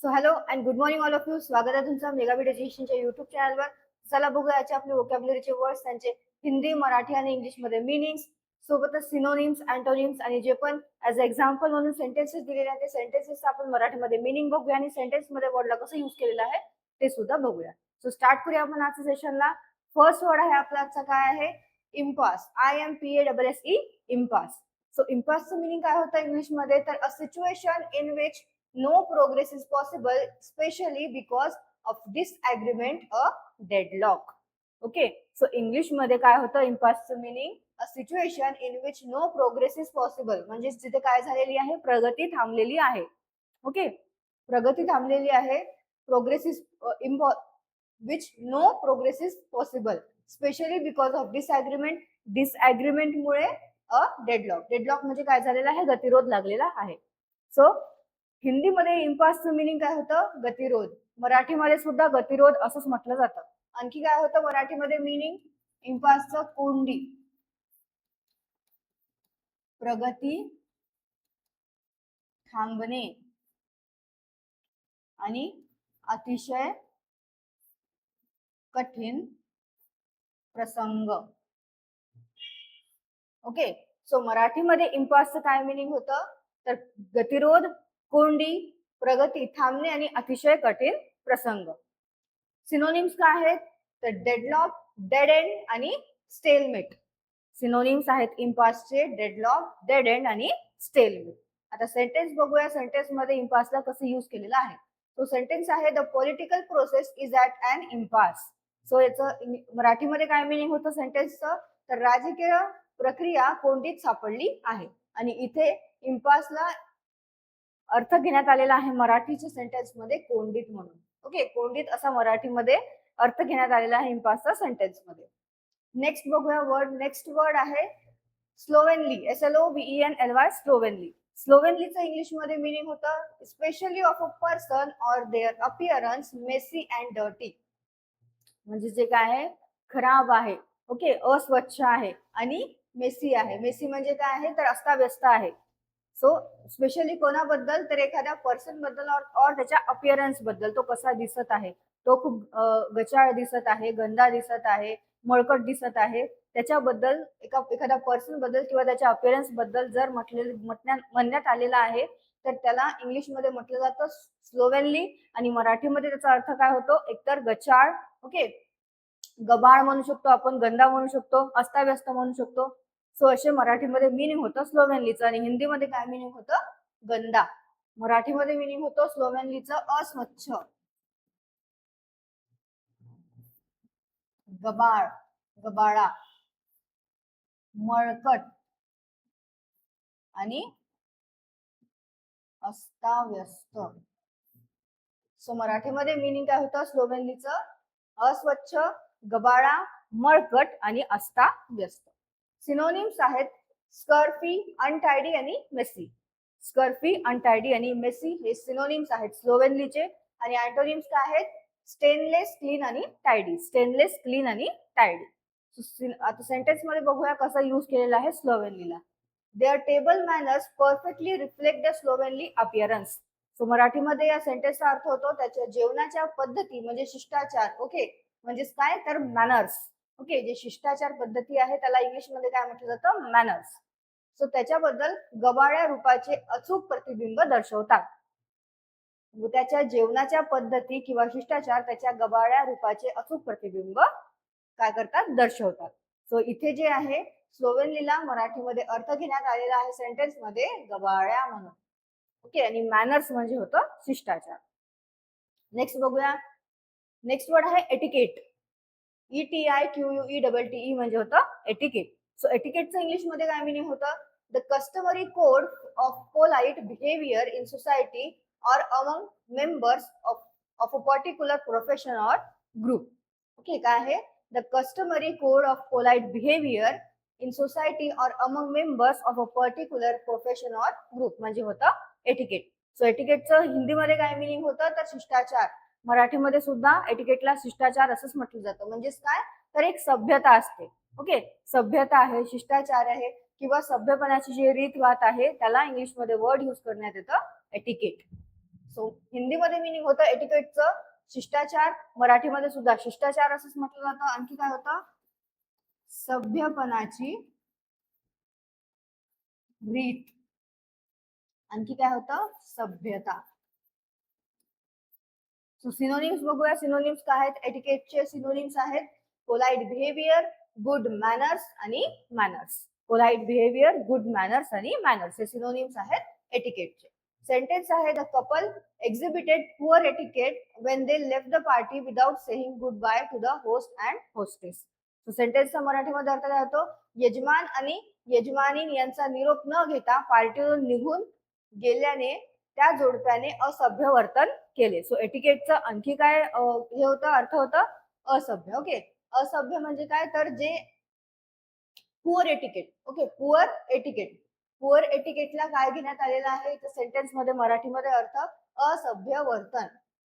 So hello and good morning all of you. स्वागत आहे तुमचं मेगाबीट एज्युकेशनच्या युट्यूब चॅनलवर. चला बघूया याचे आपले वोकॅब्युलरीचे वर्ड्स, त्यांचे हिंदी, मराठी आणि इंग्लिश मध्ये मीनिंग्स, सोबतच सिनोनिम्स, अँटोनिम्स आणि जे पण ॲज एक्झाम्पल म्हणून सेंटेन्सेस दिलेले आहेत ते सेंटेन्सेस आपण मराठीमध्ये मीनिंग बघूया आणि सेंटेन्स मध्ये वर्डला कसं यूज केलेलं आहे ते सुद्धा बघूया. सो स्टार्ट करूया आपण आजच्या सेशनला. फर्स्ट वर्ड आहे आपला आजचा काय आहे? इम्पास. IMPASSE, impasse. सो इम्पासचं मीनिंग काय होतं इंग्लिशमध्ये? तर a situation in which no progress is possible, especially because of disagreement, a deadlock. Okay, so English मध्ये काय होतं इम्पासचं meaning? A situation in which no progress is possible, म्हणजे जिथे काय झालेली आहे? प्रगती थांबलेली आहे. ओके, प्रगती थांबलेली आहे. Progress is which no progress is possible, specially because of disagreement. Disagreement मुळे अ डेडलॉक. डेडलॉक म्हणजे काय झालेला आहे? गतिरोध लागलेला आहे. सो हिंदीमध्ये इम्पासचं मीनिंग काय होतं? गतिरोध. मराठीमध्ये सुद्धा गतिरोध असंच म्हटलं जातं. आणखी काय होतं मराठीमध्ये मीनिंग इम्पासचं? कोंडी, प्रगती थांबणे आणि अतिशय कठीण प्रसंग. ओके, सो मराठीमध्ये इम्पासचं काय मीनिंग होतं? तर गतिरोध, कोंडी, प्रगती थांबणे आणि अतिशय कठीण प्रसंग. सिनोनिम्स काय आहेत? तर डेडलॉक, डेड एंड आणि स्टेलमेट. सिनोनिम्स आहेत इम्पासचे डेडलॉक, डेड एंड आणि स्टेलमेट. आता सेंटेन्स बघूया. सेंटेन्स मध्ये इम्पासला कसं यूज केलेलं आहे. तो सेंटेन्स आहे the political process is at an impasse. So याचं मराठीमध्ये काय मिनिंग होतं सेंटेन्सचं? तर राजकीय प्रक्रिया कोंडीत सापडली आहे. आणि इथे इम्पासला अर्थ घेण्यात आलेला आहे मराठीच्या सेंटेन्स मध्ये कोंडीत म्हणून. ओके, कोंडीत असा मराठीमध्ये अर्थ घेण्यात आलेला आहे इम्पासचा सेंटेन्स मध्ये. नेक्स्ट बघूया वर्ड. नेक्स्ट वर्ड आहे स्लोवेनली. SLOVENLY, slovenly. स्लोवेनलीचं इंग्लिश मध्ये मीनिंग होतं specially of a person or their appearance messy and dirty. म्हणजे जे काय आहे? खराब आहे. ओके, अस्वच्छ आहे आणि मेसी आहे. मेसी म्हणजे काय आहे? तर अस्ताव्यस्त आहे. सो स्पेशली कोणाबद्दल? तर एखाद्या पर्सन बद्दल और त्याच्या अपिअरन्स बद्दल. तो कसा दिसत आहे? तो खूप गचाळ दिसत आहे, गंदा दिसत आहे, मळकट दिसत आहे, त्याच्याबद्दल एखाद्या पर्सन बद्दल किंवा त्याच्या अपिअरन्स बद्दल जर म्हणण्यात आलेला आहे तर त्याला इंग्लिशमध्ये म्हटलं जातं स्लोवेनली. आणि मराठीमध्ये त्याचा अर्थ काय होतो? एकतर गचाळ, ओके, गबाळ म्हणू शकतो आपण, गंदा म्हणू शकतो, अस्ताव्यस्त म्हणू शकतो. सो असे मराठीमध्ये मिनिंग होतं स्लोवेनलीचं. आणि हिंदीमध्ये काय मिनिंग होतं? गंदा. मराठीमध्ये मिनिंग होतं स्लोवेनलीचं अस्वच्छ, गबाळ, गबाळा, मळकट आणि अस्ताव्यस्त. सो मराठीमध्ये मिनिंग काय होतं स्लोवेनलीचं? अस्वच्छ, गबाळा, मळकट आणि अस्ताव्यस्त. सिनोनिम्स आहेत स्कर्फी, अनटायडी आणि मेसी. स्कर्फी, अनटायडी आणि मेसी हे सिनोनिम्स आहेत स्लोवेनलीचे. आणि अँटोनिम्स काय आहेत? स्टेनलेस, क्लीन आणि टायडी. स्टेनलेस, क्लीन आणि टायडी. आता सेंटेन्स मध्ये बघूया कसा यूज केलेला आहे स्लोवेनलीला. Their table manners perfectly reflect the slovenly appearance. So मराठीमध्ये या सेंटेन्सचा अर्थ होतो त्याच्या जेवणाच्या पद्धती म्हणजे शिष्टाचार. ओके, म्हणजे काय? तर मॅनर्स. ओके, जे शिष्टाचार पद्धती आहे त्याला इंग्लिशमध्ये काय म्हटलं जातं? मॅनर्स. सो त्याच्याबद्दल गबाळ्या रूपाचे अचूक प्रतिबिंब दर्शवतात. त्याच्या जेवणाच्या पद्धती किंवा शिष्टाचार त्याच्या गबाळ्या रूपाचे अचूक प्रतिबिंब काय करतात? दर्शवतात. सो इथे जे आहे स्लोवेनलीला मराठीमध्ये अर्थ घेण्यात आलेला आहे सेंटेन्स मध्ये गबाळ्या म्हणून. ओके, आणि मॅनर्स म्हणजे होतं शिष्टाचार. नेक्स्ट बघूया. नेक्स्ट वर्ड आहे एटिकेट. ETIQUETTE म्हणजे होतं एटिकेट. सो एटिकेटचं इंग्लिशमध्ये काय मिनिंग होतं? The customary code of polite behaviour in society or among members of a particular profession or group. Okay, काय आहे? The customary code of polite behaviour in society or among members of a particular profession or group म्हणजे होतं etiquette. So एटिकेटचं हिंदीमध्ये काय meaning होतं? तर शिष्टाचार. मराठीमध्ये सुद्धा एटिकेटला शिष्टाचार असंच म्हटलं जातं. म्हणजेच काय? तर एक सभ्यता असते. ओके, सभ्यता आहे, शिष्टाचार आहे किंवा सभ्यपणाची जी रीतवात आहे त्याला इंग्लिशमध्ये वर्ड यूज करण्यात येतं एटिकेट. सो हिंदीमध्ये मिनिंग होतं एटिकेटचं शिष्टाचार, मराठीमध्ये सुद्धा शिष्टाचार असंच म्हटलं जातं. आणखी काय होतं? सभ्यपणाची रीत. आणखी काय होतं? सभ्यता. सो सिनोनिम्स बघूया. सिनोनिम्स काय आहेत? एटिकेटचे सिनोनिम्स आहेत पोलाइट बिहेवियर, गुड मॅनर्स आणि manners. Polite behaviour, good manners आणि मॅनर्स हे सिनोनिम्स आहेत एटिकेटचे. सेंटेन्स आहे the couple exhibited poor etiquette when they left the party without saying goodbye to the host and hostess. So सेंटेन्सचा मराठीमध्ये अर्थ काय होतो? यजमान आणि यजमानी यांचा निरोप न घेता पार्टीवरून निघून गेल्याने त्या जोडप्याने असभ्य वर्तन केले. सो एटिकेटचं आणखी काय हे होतं? अर्थ होतं असभ्य. ओके, असभ्य म्हणजे काय? तर जे poor etiquette. Okay, poor etiquette. Poor एटिकेटला काय घेण्यात आलेलं आहे? तर सेंटेन्स मध्ये मराठीमध्ये अर्थ असभ्य वर्तन.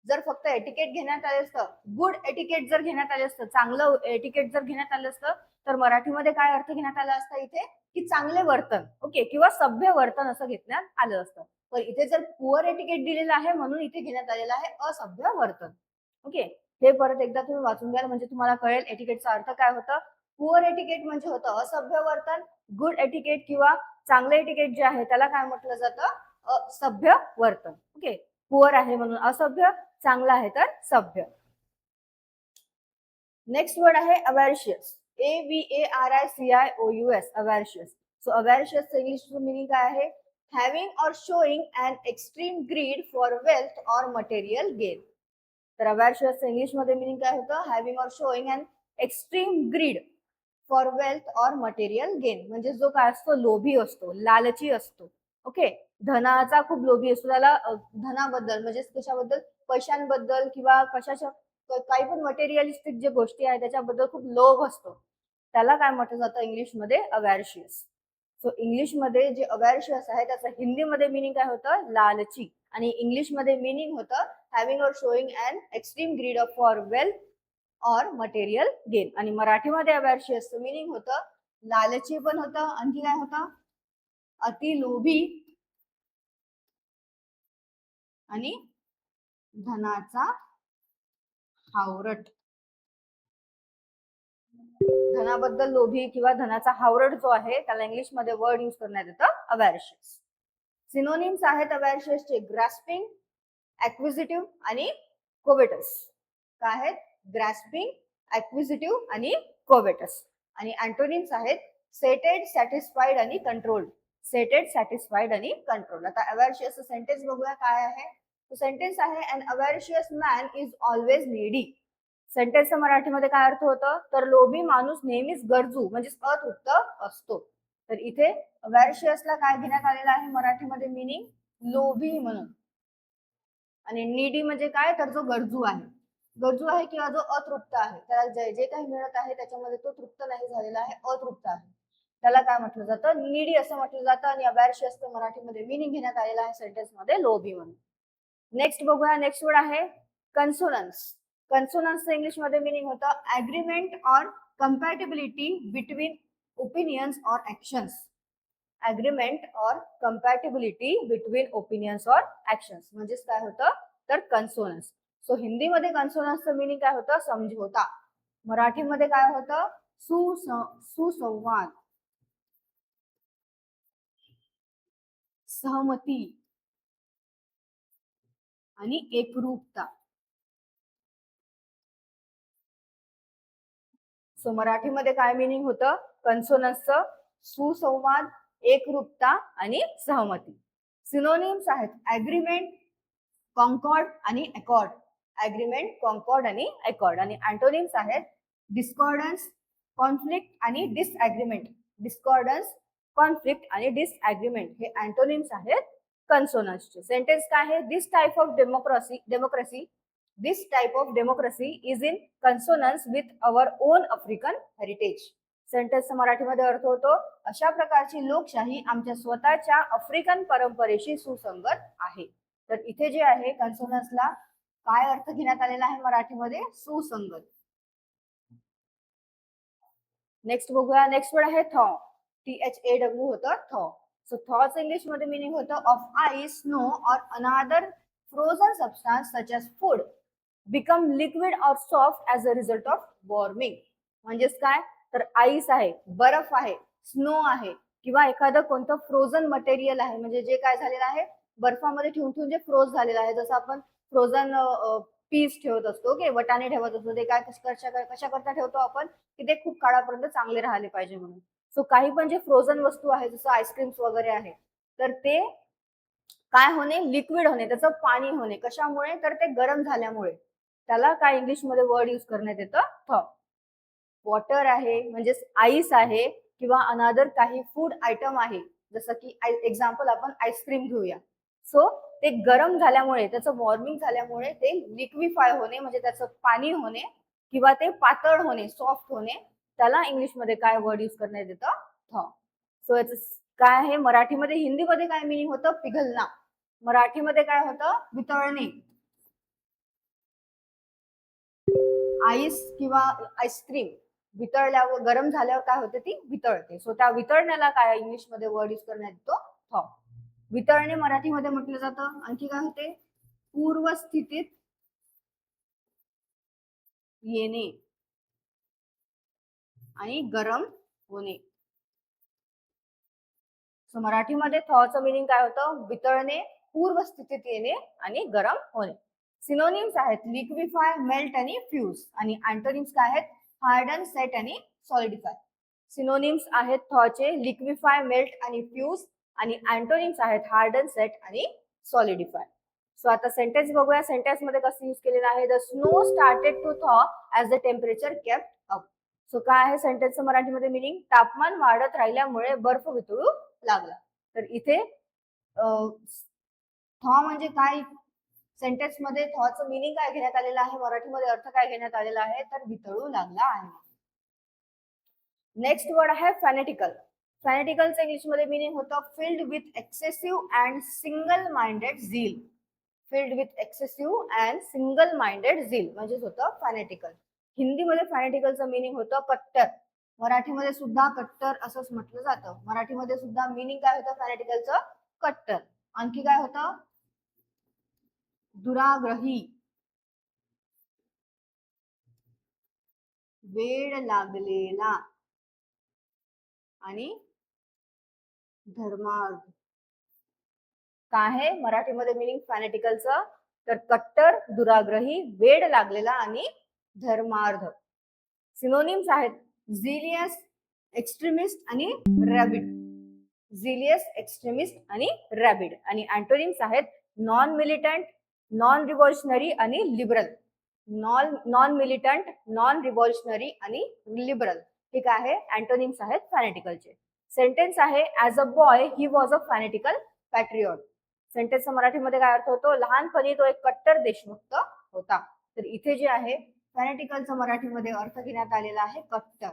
जर फक्त एटिकेट घेण्यात आले असतं, गुड एटिकेट जर घेण्यात आले असतं, चांगलं एटिकेट जर घेण्यात आलं असतं, तर मराठीमध्ये काय अर्थ घेण्यात आला असता इथे? की चांगले वर्तन. ओके, किंवा सभ्य वर्तन असं घेण्यात आलं असतं. पण इथे जर पुअर एटिकेट दिलेलं आहे म्हणून इथे घेण्यात आलेलं आहे असभ्य वर्तन. ओके, हे परत एकदा तुम्ही वाचून घ्या म्हणजे तुम्हाला कळेल एटिकेटचा अर्थ काय होतं. पुअर एटिकेट म्हणजे होतं असभ्य वर्तन. गुड एटिकेट किंवा चांगले एटिकेट जे आहे त्याला काय म्हटलं जातं? असभ्य वर्तन. ओके, पुअर आहे म्हणून असभ्य, चांगला आहे तर सभ्य. नेक्स्ट वर्ड आहे avaricious. AVARICIOUS, avaricious. So avaricious English meaning काय आहे? Having or showing an extreme greed for wealth or material gain. तर अवॅर्शियस इंग्लिश मध्ये मिनिंग काय होतं? Having or showing an extreme greed for wealth or material gain. म्हणजे जो काय असतो? लोभी असतो, लालची असतो. ओके, धनाचा खूप लोभी असतो. त्याला धनाबद्दल म्हणजे कशाबद्दल? पैशांबद्दल किंवा कशाच्या काही पण मटेरियलिस्टिक जे गोष्टी आहेत त्याच्याबद्दल खूप लोभ असतो. त्याला काय म्हटलं जातं इंग्लिशमध्ये? अवॅर्शियस. सो इंग्लिशमध्ये जे अवॅर्शियस आहे त्याचं हिंदीमध्ये मिनिंग काय होतं? लालची. आणि इंग्लिशमध्ये मिनिंग होतं having or showing an extreme greed of for wealth or material gain. आणि मराठीमध्ये अवॅर्शियसचं मिनिंग होतं लालची पण होतं. आणखी काय होतं? अति लोभी आणि धनाचा हावरट. धनाबद्दल लोभी किंवा धनाचा हावरट जो आहे त्याला इंग्लिशमध्ये वर्ड यूज करण्यात येतं अवॅर्शियस. सिनोनिम्स आहेत अवॅर्शियसचे ग्रास्पिंग, ऍक्विजिटिव्ह आणि कोवेटस. काय आहेत? ग्रास्पिंग, ऍक्विजिटिव्ह आणि कोवेटस. आणि अँटोनिम्स आहेत सेटेड, सॅटिस्फाईड आणि कंट्रोल्ड. सेटेड, सॅटिस्फाईड आणि कंट्रोल्ड. आता अवॅर्शियसचं सेंटेन्स बघूया काय आहे. तो सेंटेन्स आहे अन अवॅर्शियस मॅन इज ऑलवेज नीडी. सेंटेन्सचा मराठीमध्ये काय अर्थ होतं? तर लोभी माणूस नेहमीच गरजू म्हणजे अतृप्त असतो. तर इथे अवॅर्शियसला काय घेण्यात आलेलं आहे मराठीमध्ये मिनिंग? लोभी म्हणून. आणि नीडी म्हणजे काय? तर जो गरजू आहे. गरजू आहे किंवा जो अतृप्त आहे, त्याला जे काही मिळत आहे त्याच्यामध्ये तो तृप्त नाही झालेला आहे, अतृप्त आहे, त्याला काय म्हटलं जातं? नीडी असं म्हटलं जातं. आणि अवॅर्शियसचं मराठीमध्ये मिनिंग घेण्यात आलेला आहे सेंटेन्स मध्ये लोभी म्हणून. नेक्स्ट बघूया. नेक्स्ट वर्ड आहे कन्सोनन्स. कन्सोनन्सचं इंग्लिश मध्ये मिनिंग होतं agreement or compatibility between opinions or actions. Agreement or compatibility between opinions or actions म्हणजेच काय होतं? तर कन्सोनन्स. सो हिंदीमध्ये कन्सोनन्सचं मिनिंग काय होतं? समझोता. मराठीमध्ये काय होतं? सुसंवाद, सहमती आणि एकरूपता. सो मराठीमध्ये काय मिनिंग होतं कन्सोनन्सचं? सुसंवाद, एकरूपता आणि सहमती. सिनोनिम्स आहेत ऍग्रीमेंट, कॉन्कॉर्ड आणि अकॉर्ड. ऍग्रीमेंट, कॉन्कॉर्ड आणि अकॉर्ड. आणि अँटोनिम्स आहेत डिस्कॉर्डन्स, कॉन्फ्लिक्ट आणि डिसएग्रीमेंट. डिस्कॉर्डन्स, कॉन्फ्लिक्ट आणि डिसएग्रीमेंट हे अँटोनिम्स आहेत कन्सोनन्सचे. सेंटेन्स काय आहे? This type of democracy This type of democracy is in consonance with our own African heritage. Sentence मराठीमध्ये अर्थ होतो अशा प्रकारची लोकशाही आमच्या स्वतःच्या आफ्रिकन परंपरेशी सुसंगत आहे. तर इथे जे आहे कन्सोनन्सला काय अर्थ घेण्यात आलेला आहे मराठीमध्ये? सुसंगत. नेक्स्ट बघूया. नेक्स्ट वर्ड आहे थॉ. THAW होतं थॉ. सो थॉच इंग्लिश मध्ये मिनिंग होतं of ice, snow or another frozen substance such as food become liquid or soft as a result of warming. म्हणजेच काय, तर आईस आहे, बर्फ आहे, स्नो आहे किंवा एखादं कोणतं फ्रोझन मटेरियल आहे, म्हणजे जे काय झालेलं आहे बर्फामध्ये ठेवून ठेवून जे फ्रोज झालेलं आहे, जसं आपण फ्रोझन पीस ठेवत असतो, ओके, वटाणे ठेवत असतो, ते काय कशा करता ठेवतो आपण, की ते खूप काळापर्यंत चांगले राहिले पाहिजे म्हणून. सो काही पण जे फ्रोझन वस्तू आहे, जसं आईस्क्रीम्स वगैरे आहे, तर ते काय होणे, लिक्विड होणे, त्याचं पाणी होणे. कशामुळे, तर ते गरम झाल्यामुळे. त्याला काय इंग्लिशमध्ये वर्ड यूज करण्यात येतं, थॉ. वॉटर आहे म्हणजेच आईस आहे किंवा अनादर काही फूड आयटम आहे, जसं की एक्झाम्पल आपण आईस्क्रीम घेऊया. सो ते गरम झाल्यामुळे, त्याचं वॉर्मिंग झाल्यामुळे ते लिक्विफाय होणे, म्हणजे त्याचं पाणी होणे किंवा ते पातळ होणे, सॉफ्ट होणे, त्याला इंग्लिशमध्ये काय वर्ड यूज करण्यात येतं, थॉ. सो याचं काय आहे मराठीमध्ये, हिंदीमध्ये काय मिनिंग होतं, पिघलना. मराठीमध्ये काय होतं, वितळणे. आईस किंवा आईस्क्रीम वितळल्यावर, गरम झाल्यावर काय होते, ती वितळते. सो त्या वितळण्याला काय इंग्लिशमध्ये वर्ड यूज करण्यात येतो, थॉ. वितळणे मराठीमध्ये म्हटलं जातं. आणखी काय होते, पूर्वस्थितीत येणे आणि गरम होणे. सो मराठीमध्ये थॉचं मिनिंग काय होतं, वितळणे, पूर्वस्थितीत येणे आणि गरम होणे. सिनोनिम्स आहेत लिक्विफाय, मेल्ट आणि फ्यूज. आणि अँटोनिम्स काय आहेत, हार्डन, सेट आणि सॉलिडिफाय. सिनोनिम्स आहेत थॉचे लिक्विफाय, मेल्ट आणि फ्यूज. आणि अँटोनिम्स आहेत हार्डन, सेट आणि सॉलिडिफाय. सो आता सेंटेन्स बघूया. सेंटेन्स मध्ये कसं यूज केलेलं आहे, the snow started to thaw as the temperature kept up. सो काय आहे सेंटेन्सचं मराठीमध्ये मिनिंग, तापमान वाढत राहिल्यामुळे बर्फ वितळू लागला. तर इथे थॉ म्हणजे काय, सेंटेन्स मध्ये थॉचं मिनिंग काय घेण्यात आलेलं आहे, मराठीमध्ये अर्थ काय घेण्यात आलेला आहे, तर वितळू लागला आहे. नेक्स्ट वर्ड आहे फॅनेटिकल. फॅनेटिकलचं इंग्लिशमध्ये मिनिंग होतं filled with excessive and single minded zeal. Filled with excessive and single minded zeal म्हणजेच होतं फॅनेटिकल. हिंदीमध्ये फॅनेटिकलचं मिनिंग होतं कट्टर. मराठीमध्ये सुद्धा कट्टर असंच म्हटलं जातं. मराठीमध्ये सुद्धा मिनिंग काय होतं फॅनेटिकलचं, कट्टर. आणखी काय होतं, दुराग्रही, वेड लागलेला आणि धर्मार्थ. काय आहे मराठीमध्ये मिनिंग फॅनेटिकलचं, तर कट्टर, दुराग्रही, वेड लागलेला आणि धर्मार्थ. सिनोनिम्स आहेत झिलियस, एक्स्ट्रीमिस्ट आणि रॅबिड. झिलियस, एक्स्ट्रीमिस्ट आणि रॅबिड. आणि अँटोनिम्स आहेत नॉन मिलिटंट, नॉन रिव्होल्युशनरी आणि liberal. Non militant, non revolutionary आणि लिबरल. ठीक आहे, अँटोनिम्स आहेत फॅनेटिकलचे. सेंटेन्स आहे as a boy he was a fanatical patriot. सेंटेन्सचा मराठीमध्ये काय अर्थ होतो, लहानपणी तो एक कट्टर देशभक्त होता. तर इथे जे आहे फॅनेटिकलचा मराठीमध्ये अर्थ घेण्यात आलेला आहे कट्टर.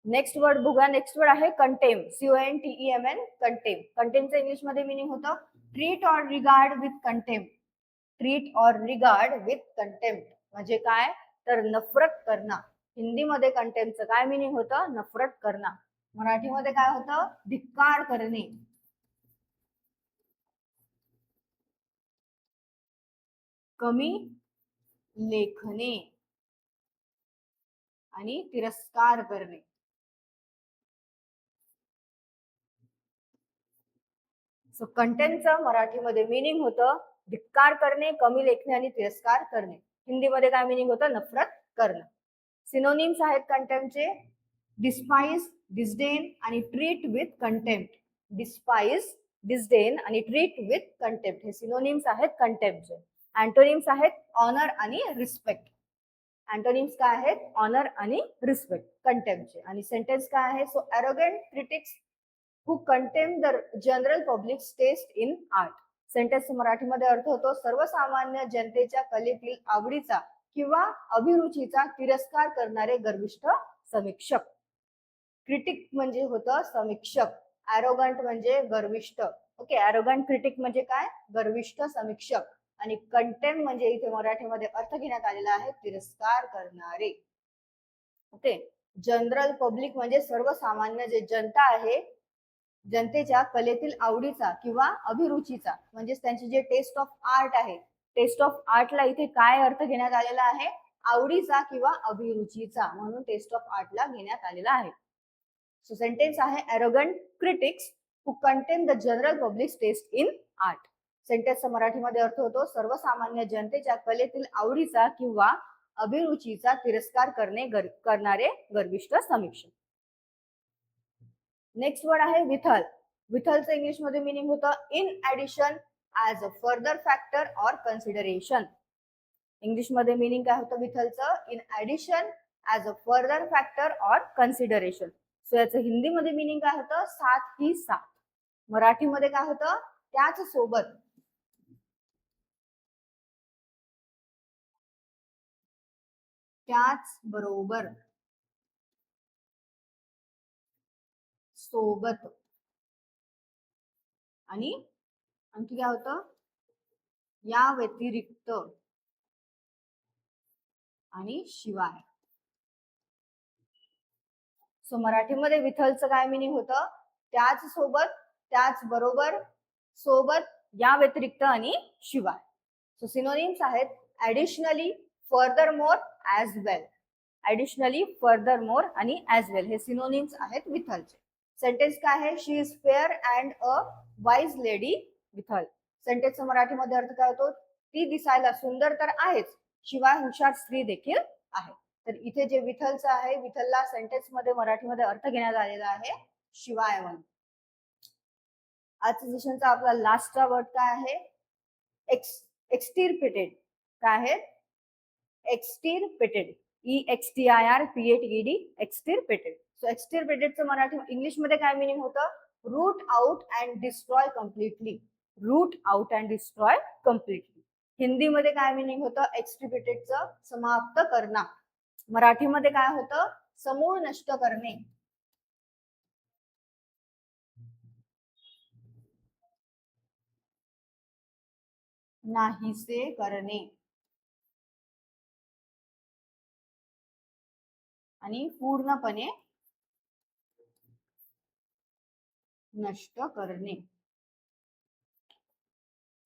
नेक्स्ट वर्ड बघूया. नेक्स्ट वर्ड आहे कंटेम, CONTEMN, कंटेम. कंटेमचं इंग्लिशमध्ये मिनिंग होतं treat or regard with contempt. Treat or regard with contempt म्हणजे काय, तर नफरत करणं. हिंदीमध्ये कंटेम्प्टचं काय मिनिंग होतं, नफरत करणं. मराठीमध्ये काय होतं, धिक्कार करणे. कमी लेखणे आणि तिरस्कार करणे. सो कंटेंटचं मराठीमध्ये मिनिंग होतं धिक्कार करणे, कमी लेखणे आणि तिरस्कार करणे. हिंदीमध्ये काय मिनिंग होतं, नफरत करणं. सिनोनिम्स आहेत कंटेम्प्टचे डिस्पाइज, डिस्डेन आणि treat with contempt. Despise, disdain आणि ट्रीट विथ कंटेम्प्ट हे सिनोनिम्स आहेत कंटेम्प्टचे. अँटोनिम्स आहेत ऑनर आणि रिस्पेक्ट. अँटोनिम्स काय आहेत, ऑनर आणि रिस्पेक्ट कंटेम्प्टचे. आणि सेंटेन्स काय आहे, so arrogant critics who contemn the general public's taste in art. Sentence मराठीमध्ये अर्थ होतो सर्वसामान्य जनतेच्या कलेतील आवडीचा किंवा अभिरुचीचा तिरस्कार करणारे गर्विष्ठ समीक्षक. क्रिटिक म्हणजे होतं समीक्षक, ॲरोगंट म्हणजे गर्विष्ठ. ओके, ॲरोगंट क्रिटिक म्हणजे काय, गर्विष्ठ समीक्षक. आणि कंटेम म्हणजे इथे मराठीमध्ये अर्थ घेण्यात आलेला आहे तिरस्कार करणारे. ओके, जनरल पब्लिक म्हणजे सर्वसामान्य जे जनता आहे जनतेच्या कलेतील आवडीचा किंवा अभिरुचीचा, म्हणजेच त्यांची जे टेस्ट ऑफ आर्ट आहे, टेस्ट ऑफ आर्टला इथे काय अर्थ घेण्यात आलेला आहे? आवडीचा किंवा अभिरुचीचा, म्हणून टेस्ट ऑफ आर्टला घेण्यात आलेला आहे. सो सेंटेन्स आहे arrogant critics who contemn the general public taste in art. सेंटेन्सचा मराठीमध्ये अर्थ होतो सर्वसामान्य जनतेच्या कलेतील आवडीचा किंवा अभिरुचीचा तिरस्कार करणारे गर्विष्ठ समीक्षक. नेक्स्ट वर्ड आहे विथल. विथलचं इंग्लिश मध्ये मिनिंग होतं in addition, as a further factor or consideration. English मध्ये मिनिंग काय होतं विथलचं? In addition, as a further factor or consideration. So याचं हिंदीमध्ये मिनिंग काय होतं? साथ ही साथ. मराठीमध्ये काय होतं? त्याच सोबत. त्याच बरोबर, सोबत. आणि आणखी काय होतं? या व्यतिरिक्त आणि शिवाय. सो मराठीमध्ये विथलचं काय मिनिंग होतं? त्याच सोबत, त्याच बरोबर, सोबत, या व्यतिरिक्त आणि शिवाय. सो सिनोनिम्स आहेत ऍडिशनली, फर्दर मोर, ऍज वेल. ऍडिशनली, फर्दर मोर आणि ऍज वेल हे सिनोनिम्स आहेत विथलचे. सेंटेन्स काय आहे? She is fair and a wise lady withal. सेंटेन्सचा मराठीमध्ये अर्थ काय होतो? ती दिसायला सुंदर तर आहेच, शिवाय हुशार स्त्री देखील आहे. तर इथे जे विथलचं आहे, विथलला सेंटेन्स मध्ये मराठीमध्ये अर्थ घेण्यात आलेला आहे शिवाय म्हणून. आजच्या सेशनचा आपला लास्टचा वर्ड काय आहे? एक्सटिरपेटेड. काय आहे? एक्सटिरपेटेड. EXTIRPATED, extirpated. सो एक्सटिरपेटेडचं मराठी इंग्लिश मध्ये काय मिनिंग होतं? Root out and destroy completely. Root out and destroy completely. हिंदीमध्ये काय मिनिंग होतं एक्सटिरपेटेडचं? समाप्त करणं. मराठीमध्ये काय होतं? समूळ नष्ट करणे. नाहीसे करणे आणि पूर्णपणे नष्ट करणे.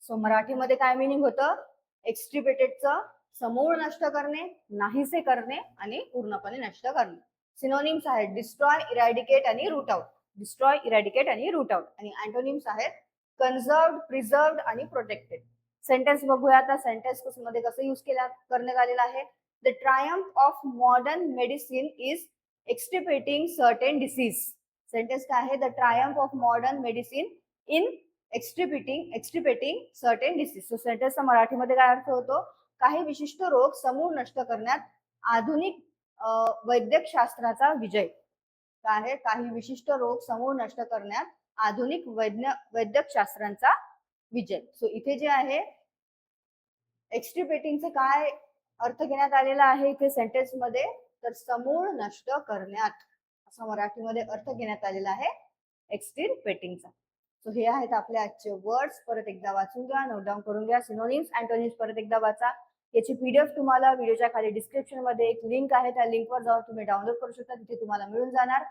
सो मराठीमध्ये काय मिनिंग होतं? एक्सटिरपेटेडचं समूळ नष्ट करणे, नाहीसे करणे आणि पूर्णपणे नष्ट करणे. सिनोनिम्स आहेत डिस्ट्रॉय, इरॅडिकेट आणि रूट आउट. डिस्ट्रॉय, इरॅडिकेट आणि रूट आउट. आणि अँटोनिम्स आहेत कन्झर्व्ड, प्रिझर्व्ड आणि प्रोटेक्टेड. सेंटेन्स बघूया आता. सेंटेन्स मध्ये कसं यूज करण्यात आलेलं आहे? The triumph of modern medicine is extirpating certain disease. Sentence काय आहे? The triumph of modern medicine in extirpating certain disease. So सेंटेन्सचा मराठीमध्ये काय अर्थ होतो? काही विशिष्ट रोग समूळ नष्ट करण्यात आधुनिक वैद्यक शास्त्राचा विजय. काय आहे? काही विशिष्ट रोग समूळ नष्ट करण्यात आधुनिक वैद्यक शास्त्रांचा विजय. सो इथे जे आहे एक्सटिरपेटिंगचे काय अर्थ घेण्यात आलेला आहे इथे सेंटेन्स मध्ये? तर समूळ नष्ट करण्यात असा मराठीमध्ये अर्थ घेण्यात आलेला आहे एक्सटिरपेटिंगचा. सो हे आहेत आपले आजचे वर्ड्स. परत एकदा वाचून घ्या, नोट डाऊन करून घ्या. सिनोनिम्स, अँटोनिम्स परत एकदा वाचा. याची PDF तुम्हाला व्हिडिओच्या खाली डिस्क्रिप्शन मध्ये एक लिंक आहे, त्या लिंकवर जाऊन तुम्ही डाउनलोड करू शकता. तिथे तुम्हाला मिळून जाणार.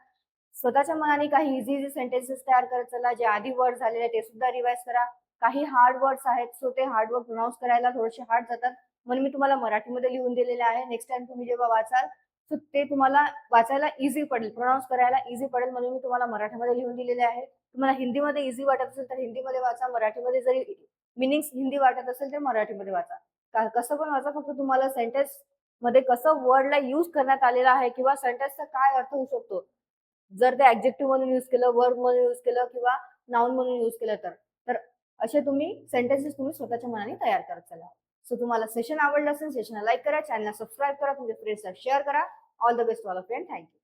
स्वतःच्या मनाने काही इझी सेंटेन्सेस तयार करत चला. जे आधी वर्ड झालेले ते सुद्धा रिवाइज करा. काही हार्ड वर्ड्स आहेत, सो ते हार्ड वर्ड प्रोनाऊन्स करायला थोडेसे हार्ड जातात, म्हणून मी तुम्हाला मराठीमध्ये लिहून दिलेले आहे. नेक्स्ट टाइम तुम्ही जेव्हा वाचाल सो ते तुम्हाला वाचायला इझी पडेल, प्रोनाऊन्स करायला इझी पडेल, म्हणून मी तुम्हाला मराठीमध्ये लिहून दिलेले आहे. तुम्हाला हिंदीमध्ये इझी वाटत असेल तर हिंदीमध्ये वाचा. मराठीमध्ये जरी मिनिंग्स हिंदी वाटत असेल तर मराठीमध्ये वाचा. कसं पण वाचा, फक्त तुम्हाला सेंटेन्स मध्ये कसं वर्डला यूज करण्यात आलेला आहे किंवा सेंटेन्सचा काय अर्थ होऊ शकतो जर ते ऍडजेक्टिव्ह म्हणून यूज केलं, वर्ब म्हणून यूज केलं किंवा नाउन म्हणून यूज केलं तर असे तुम्ही सेंटेन्सेस तुम्ही स्वतःच्या मनाने तयार करत चला. सो तुम्हाला सेशन आवडलं असेल, सेशनला लाईक करा, चॅनलला सबस्क्राईब करा, तुमच्या फ्रेंड्सला शेअर करा. All the best all of friend. Thank you.